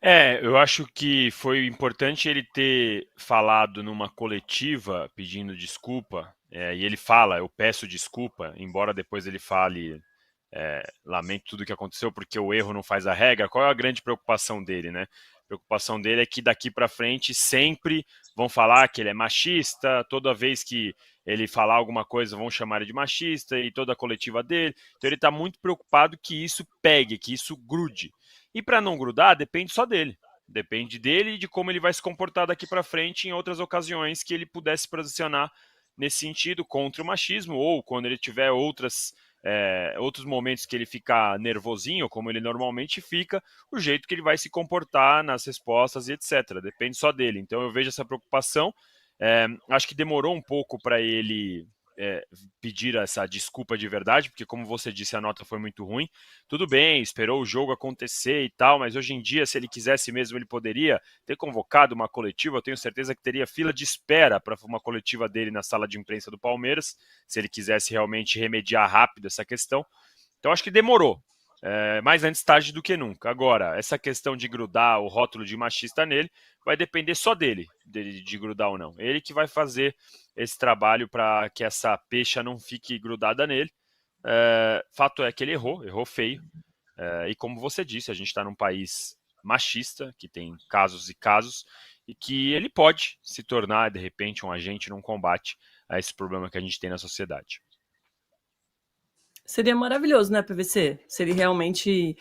Eu acho que foi importante ele ter falado numa coletiva pedindo desculpa, e ele fala, eu peço desculpa, embora depois ele fale, lamento tudo que aconteceu, porque o erro não faz a regra. Qual é a grande preocupação dele, né? A preocupação dele é que daqui para frente sempre vão falar que ele é machista, toda vez que ele falar alguma coisa vão chamar ele de machista e toda a coletiva dele. Então ele está muito preocupado que isso pegue, que isso grude. E para não grudar, depende só dele. Depende dele e de como ele vai se comportar daqui para frente em outras ocasiões que ele pudesse posicionar nesse sentido contra o machismo, ou quando ele tiver outros momentos que ele fica nervosinho, como ele normalmente fica, o jeito que ele vai se comportar nas respostas e etc. Depende só dele. Então eu vejo essa preocupação. Acho que demorou um pouco para ele pedir essa desculpa de verdade, porque como você disse, a nota foi muito ruim. Tudo bem, esperou o jogo acontecer e tal, mas hoje em dia, se ele quisesse mesmo, ele poderia ter convocado uma coletiva. Eu tenho certeza que teria fila de espera para uma coletiva dele na sala de imprensa do Palmeiras, se ele quisesse realmente remediar rápido essa questão. Então acho que demorou. Mais antes tarde do que nunca. Agora, essa questão de grudar o rótulo de machista nele vai depender só dele, de grudar ou não. Ele que vai fazer esse trabalho para que essa peixa não fique grudada nele. Fato é que ele errou feio. E como você disse, a gente está num país machista, que tem casos e casos, e que ele pode se tornar, de repente, um agente num combate a esse problema que a gente tem na sociedade. Seria maravilhoso, né, PVC? Se ele realmente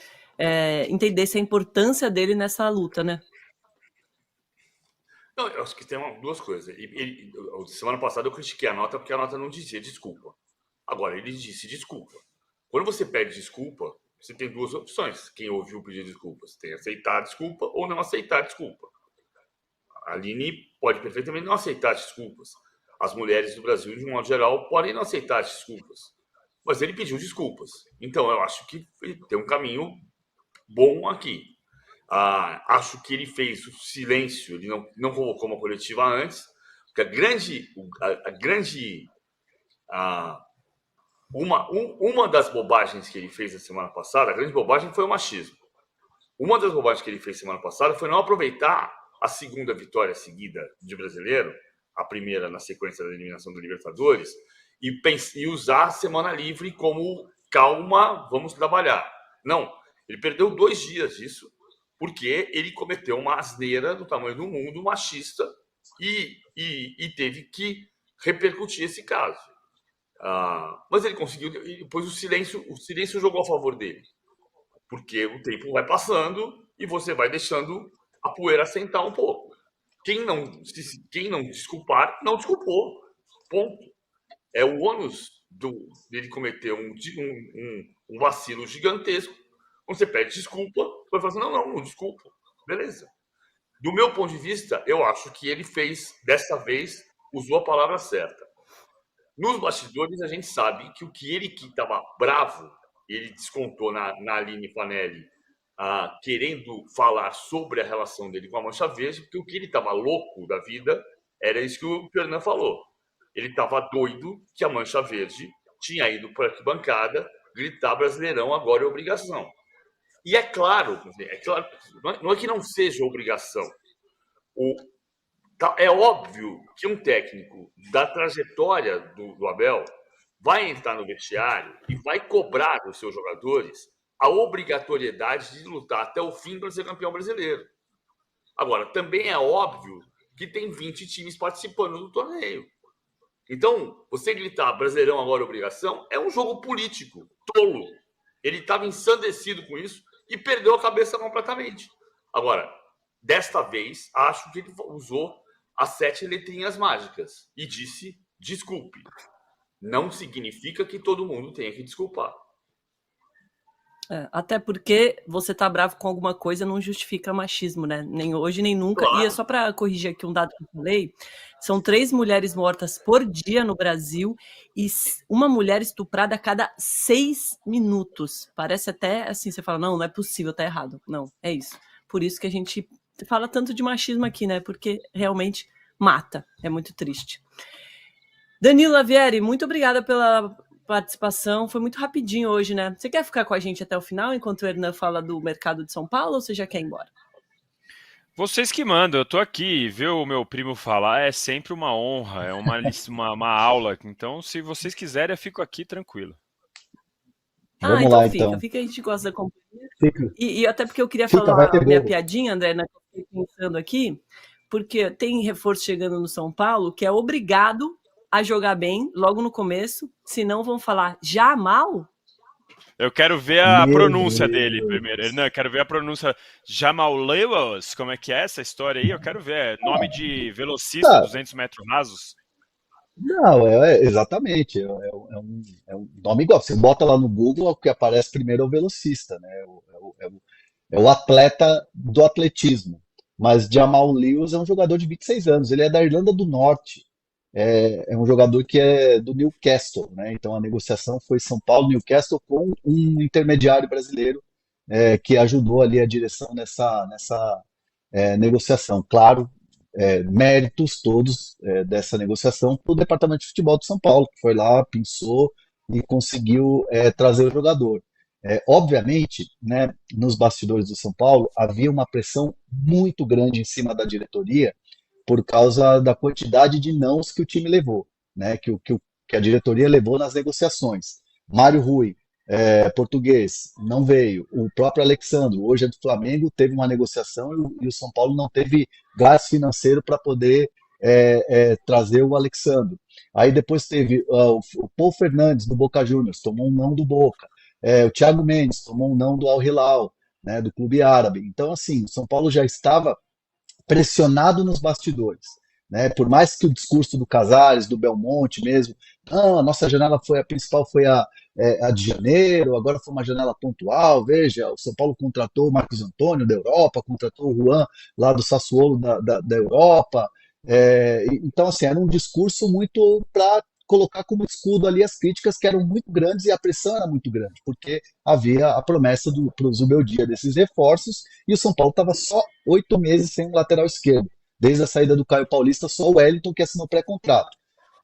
entendesse a importância dele nessa luta, né? Não, eu acho que tem duas coisas. Semana passada eu critiquei a nota porque a nota não dizia desculpa. Agora, ele disse desculpa. Quando você pede desculpa, você tem duas opções. Quem ouviu pedir desculpas tem aceitar a desculpa ou não aceitar a desculpa. A Aline pode perfeitamente não aceitar as desculpas. As mulheres do Brasil, de um modo geral, podem não aceitar as desculpas. Mas ele pediu desculpas. Então, eu acho que tem um caminho bom aqui. Acho que ele fez o silêncio, ele não colocou uma coletiva antes, porque uma das bobagens que ele fez na semana passada, a grande bobagem foi o machismo. Uma das bobagens que ele fez semana passada foi não aproveitar a segunda vitória seguida de brasileiro, a primeira na sequência da eliminação do Libertadores, e usar a semana livre como calma, vamos trabalhar. Não, ele perdeu 2 dias disso, porque ele cometeu uma asneira do tamanho do mundo, machista, e teve que repercutir esse caso. Mas ele conseguiu, e depois o silêncio jogou a favor dele, porque o tempo vai passando e você vai deixando a poeira assentar um pouco. Quem não desculpar, não desculpou. Ponto. É o ônus dele cometer um vacilo gigantesco. Quando você pede desculpa, você vai falar assim, não desculpa. Beleza. Do meu ponto de vista, eu acho que ele fez, dessa vez, usou a palavra certa. Nos bastidores, a gente sabe que o que ele que estava bravo, ele descontou na Aline Fanelli, querendo falar sobre a relação dele com a Mancha Verde, porque o que ele estava louco da vida era isso que o Fernando falou. Ele estava doido que a Mancha Verde tinha ido para a arquibancada gritar Brasileirão agora é obrigação. E é claro, não é que não seja obrigação. É óbvio que um técnico da trajetória do Abel vai entrar no vestiário e vai cobrar dos seus jogadores a obrigatoriedade de lutar até o fim para ser campeão brasileiro. Agora, também é óbvio que tem 20 times participando do torneio. Então, você gritar Brasileirão agora é obrigação é um jogo político, tolo. Ele estava ensandecido com isso e perdeu a cabeça completamente. Agora, desta vez, acho que ele usou as 7 letrinhas mágicas e disse desculpe. Não significa que todo mundo tenha que desculpar. Até porque você tá bravo com alguma coisa não justifica machismo, né? Nem hoje, nem nunca. E é Claro. só para corrigir aqui um dado que eu falei, são 3 mulheres mortas por dia no Brasil e uma mulher estuprada a cada 6 minutos. Parece até assim, você fala, não é possível, tá errado. Não, é isso. Por isso que a gente fala tanto de machismo aqui, né? Porque realmente mata. É muito triste. Danilo Lavieri, muito obrigada pela participação. Foi muito rapidinho hoje, né? Você quer ficar com a gente até o final, enquanto o Hernan fala do mercado de São Paulo, ou você já quer ir embora? Vocês que mandam, eu tô aqui, ver o meu primo falar é sempre uma honra, é uma aula. Então, se vocês quiserem, eu fico aqui tranquilo. Ah, Vamos então lá, fica. então. Fica, a gente gosta da companhia. Fica, E até porque eu queria fica, vai falar ter a minha gol. piadinha, André, né, que eu fiquei pensando aqui, porque tem reforço chegando no São Paulo que é obrigado a jogar bem logo no começo, senão vão falar já mal? Eu quero ver a Meu pronúncia dele primeiro. Deus. Não, eu quero ver a pronúncia. Jamal Lewis, como é que é essa história aí? Eu quero ver. É nome de velocista, Tá, 200 metros rasos. não, exatamente. É um nome igual. Você bota lá no Google, o que aparece primeiro é o velocista, né? É o atleta do atletismo. Mas Jamal Lewis é um jogador de 26 anos. Ele é da Irlanda do Norte. É um jogador que é do Newcastle, né? Então a negociação foi São Paulo-Newcastle com um intermediário brasileiro que ajudou ali a direção nessa negociação. Claro, méritos todos dessa negociação para o Departamento de Futebol de São Paulo, que foi lá, pensou e conseguiu trazer o jogador. Obviamente, né, nos bastidores do São Paulo havia uma pressão muito grande em cima da diretoria por causa da quantidade de nãos que o time levou, né, que a diretoria levou nas negociações. Mário Rui, português, não veio. O próprio Alexandro, hoje é do Flamengo, teve uma negociação e o São Paulo não teve gás financeiro para poder trazer o Alexandro. Aí depois teve o Paul Fernandes, do Boca Juniors, tomou um não do Boca. O Thiago Mendes tomou um não do Al Hilal, né, do clube árabe. Então, assim, o São Paulo já estava pressionado nos bastidores. Né? Por mais que o discurso do Casares, do Belmonte mesmo, a nossa janela foi a principal, foi a de janeiro, agora foi uma janela pontual, veja, o São Paulo contratou o Marcos Antônio da Europa, contratou o Juan lá do Sassuolo da Europa, então assim, era um discurso muito para colocar como escudo ali as críticas que eram muito grandes e a pressão era muito grande, porque havia a promessa para o Zubeldia desses reforços e o São Paulo estava só 8 meses sem um lateral esquerdo. Desde a saída do Caio Paulista, só o Wellington que assinou pré-contrato.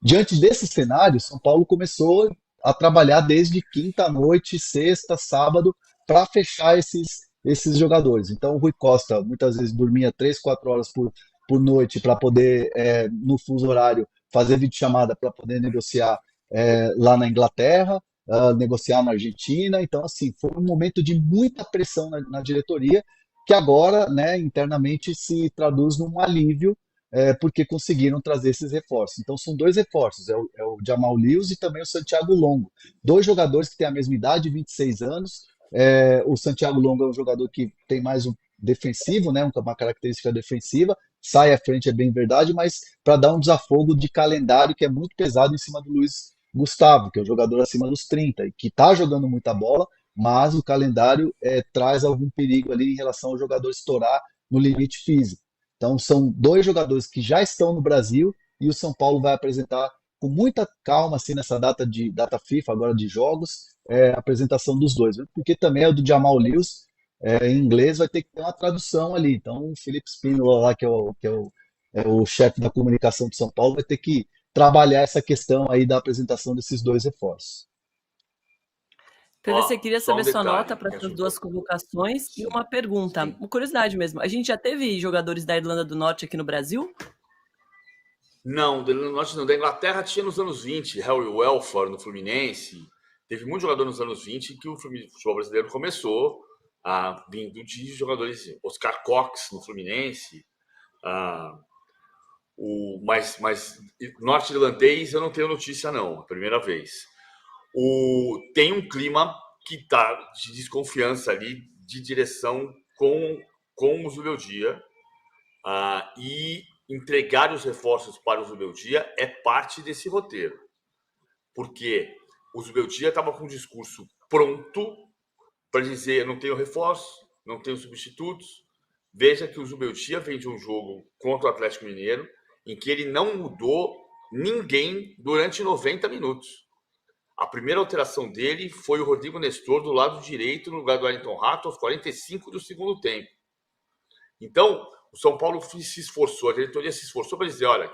Diante desse cenário, São Paulo começou a trabalhar desde quinta-noite, sexta, sábado, para fechar esses jogadores. Então, o Rui Costa muitas vezes dormia 3, 4 horas por noite para poder, no fuso horário, fazer videochamada para poder negociar lá na Inglaterra, negociar na Argentina. Então, assim, foi um momento de muita pressão na diretoria, que agora, né, internamente se traduz num alívio, porque conseguiram trazer esses reforços. Então, são dois reforços, é o Jamal Lewis e também o Santiago Longo. Dois jogadores que têm a mesma idade, 26 anos. O Santiago Longo é um jogador que tem mais um defensivo, né, uma característica defensiva, sai à frente, é bem verdade, mas para dar um desafogo de calendário que é muito pesado em cima do Luiz Gustavo, que é um jogador acima dos 30 e que está jogando muita bola, mas o calendário traz algum perigo ali em relação ao jogador estourar no limite físico. Então, são dois jogadores que já estão no Brasil e o São Paulo vai apresentar com muita calma, assim, nessa data FIFA, agora de jogos, a apresentação dos dois. Porque também é o do Jamal Lewis, em inglês, vai ter que ter uma tradução ali. Então, o Felipe Spínola, lá, que é o chefe da comunicação do São Paulo, vai ter que trabalhar essa questão aí da apresentação desses dois reforços. Você queria Só um saber sua detalhe, nota para essas duas convocações e uma pergunta, Sim. uma curiosidade mesmo. A gente já teve jogadores da Irlanda do Norte aqui no Brasil? Não, do Norte não. Da Inglaterra tinha nos anos 20, Harry Welfare no Fluminense. Teve muito jogador nos anos 20 que o futebol brasileiro começou vindo de jogadores, Oscar Cox no Fluminense, mas norte-irlandês eu não tenho notícia não, a primeira vez. Tem um clima que está de desconfiança ali, de direção com o Zubeldia, e entregar os reforços para o Zubeldia é parte desse roteiro, porque o Zubeldia estava com um discurso pronto para dizer: eu não tenho reforço, não tenho substitutos. Veja que o Zubeldia vem de um jogo contra o Atlético Mineiro em que ele não mudou ninguém durante 90 minutos. A primeira alteração dele foi o Rodrigo Nestor do lado direito no lugar do Wellington Rato aos 45 do segundo tempo. Então, o São Paulo se esforçou, a diretoria se esforçou para dizer: olha,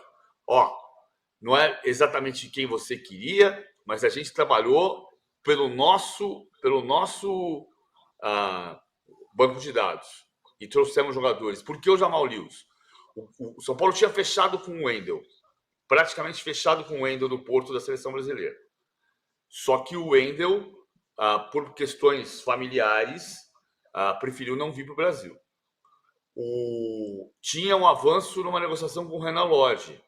não é exatamente quem você queria, mas a gente trabalhou pelo nosso banco de dados. e trouxemos jogadores. Por que o Jamal Lewis? O São Paulo tinha fechado com o Wendel, praticamente fechado com o Wendel no Porto da seleção brasileira. Só que o Wendel, por questões familiares, preferiu não vir para o Brasil. Tinha um avanço numa negociação com o Renan Lodge.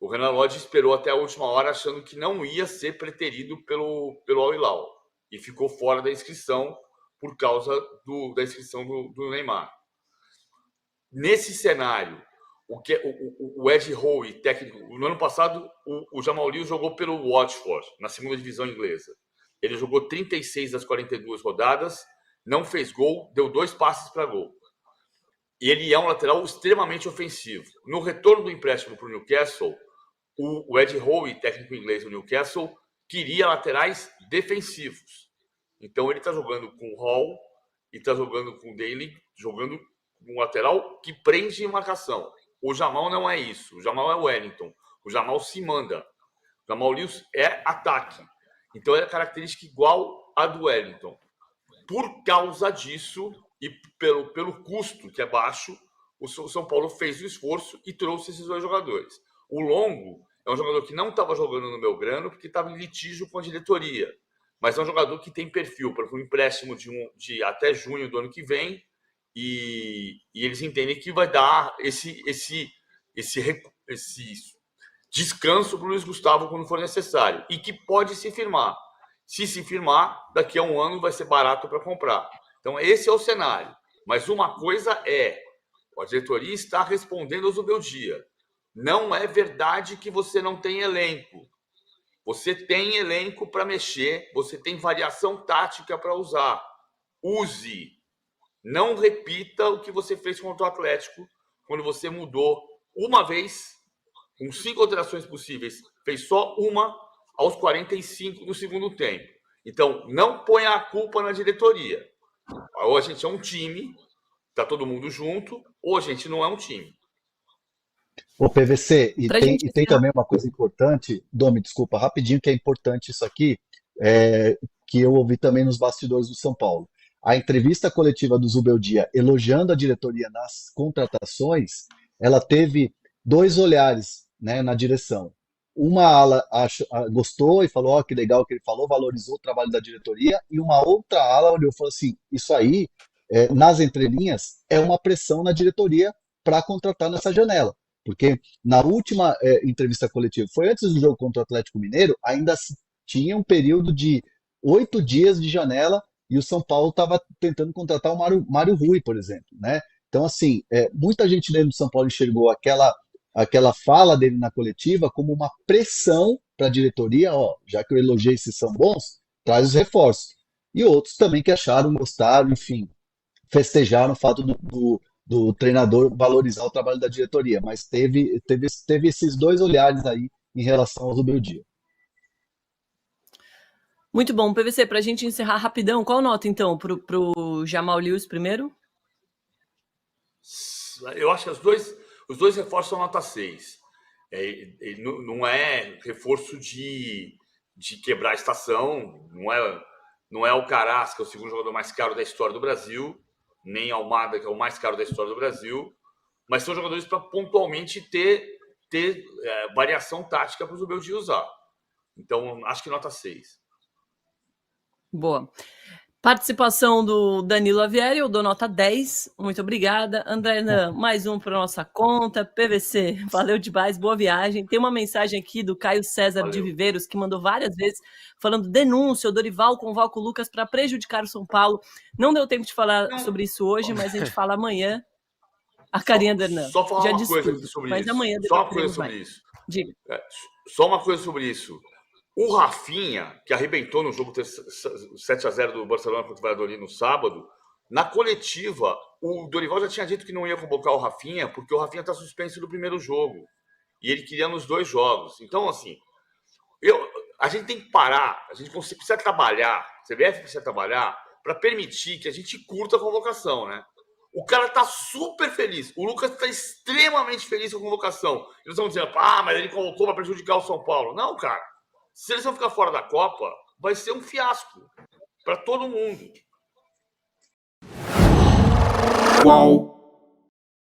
O Renan Lodge esperou até a última hora, achando que não ia ser preterido pelo Al Hilal e ficou fora da inscrição por causa da inscrição do Neymar. Nesse cenário, o Ed Howe, técnico, no ano passado, o Jamal Lewis jogou pelo Watford, na segunda divisão inglesa. Ele jogou 36 das 42 rodadas, não fez gol, deu 2 passes para gol. E ele é um lateral extremamente ofensivo. No retorno do empréstimo para o Newcastle, o Ed Howe, técnico inglês do Newcastle, queria laterais defensivos. Então ele está jogando com o Hall e está jogando com o Daly, jogando um lateral que prende em marcação. O Jamal não é isso. O Jamal é o Wellington. O Jamal se manda. O Jamal Lewis é ataque. Então é a característica igual à do Wellington. Por causa disso e pelo custo que é baixo, o São Paulo fez o esforço e trouxe esses 2 jogadores. O Longo é um jogador que não estava jogando no Belgrano porque estava em litígio com a diretoria. Mas é um jogador que tem perfil para um empréstimo de até junho do ano que vem. E eles entendem que vai dar esse descanso para o Luiz Gustavo quando for necessário. E que pode se firmar. Se firmar, daqui a um ano vai ser barato para comprar. Então, esse é o cenário. Mas uma coisa a diretoria está respondendo ao Zubeldia. Não é verdade que você não tem elenco. Você tem elenco para mexer, você tem variação tática para usar. Use. Não repita o que você fez contra o Atlético, quando você mudou uma vez, com 5 alterações possíveis, fez só uma aos 45 do segundo tempo. Então, não ponha a culpa na diretoria. Ou a gente é um time, está todo mundo junto, ou a gente não é um time. O PVC, tem também uma coisa importante, Domi, desculpa, rapidinho, que é importante isso aqui, que eu ouvi também nos bastidores do São Paulo. A entrevista coletiva do Zubeldia elogiando a diretoria nas contratações, ela teve 2 olhares, né, na direção. Uma ala gostou e falou, que legal que ele falou, valorizou o trabalho da diretoria, e uma outra ala olhou e falou assim, isso aí, nas entrelinhas, é uma pressão na diretoria para contratar nessa janela. Porque na última entrevista coletiva, foi antes do jogo contra o Atlético Mineiro, ainda tinha um período de 8 dias de janela e o São Paulo estava tentando contratar o Mário Rui, por exemplo, né? Então, assim, muita gente dentro do São Paulo enxergou aquela fala dele na coletiva como uma pressão para a diretoria, já que eu elogiei esses são bons, traz os reforços. E outros também que acharam, gostaram, enfim, festejaram o fato do treinador valorizar o trabalho da diretoria, mas teve esses 2 olhares aí em relação ao Zubeldia. Muito bom, PVC, para a gente encerrar rapidão, qual nota então para o Jamal Lewis primeiro? Eu acho que os dois reforços são nota 6. Não é reforço de quebrar a estação, não é o Caraz, que é o segundo jogador mais caro da história do Brasil, nem Almada, que é o mais caro da história do Brasil, mas são jogadores para pontualmente ter variação tática para o Zubeldia usar. Então, acho que nota 6. Boa. Participação do Danilo Avieri, eu dou nota 10. Muito obrigada. André, mais um para nossa conta. PVC, valeu demais, boa viagem. Tem uma mensagem aqui do Caio César de Viveiros, que mandou várias vezes, falando denúncia, o Dorival com o Valco Lucas para prejudicar o São Paulo. Não deu tempo de falar sobre isso hoje, mas a gente fala amanhã. A carinha do Hernan. Só falar já uma coisa tudo, sobre mas isso. Amanhã só uma coisa sobre isso. Diga. Só uma coisa sobre isso. O Rafinha, que arrebentou no jogo 7-0 do Barcelona contra o Valladolid no sábado, na coletiva, o Dorival já tinha dito que não ia convocar o Rafinha, porque o Rafinha está suspenso do primeiro jogo. E ele queria nos 2 jogos. Então, assim, a gente tem que parar, a gente precisa trabalhar, a CBF precisa trabalhar para permitir que a gente curta a convocação, né? O cara tá super feliz. O Lucas tá extremamente feliz com a convocação. Eles estão dizendo, mas ele convocou para prejudicar o São Paulo. Não, cara. Se eles vão ficar fora da Copa, vai ser um fiasco para todo mundo. Qual?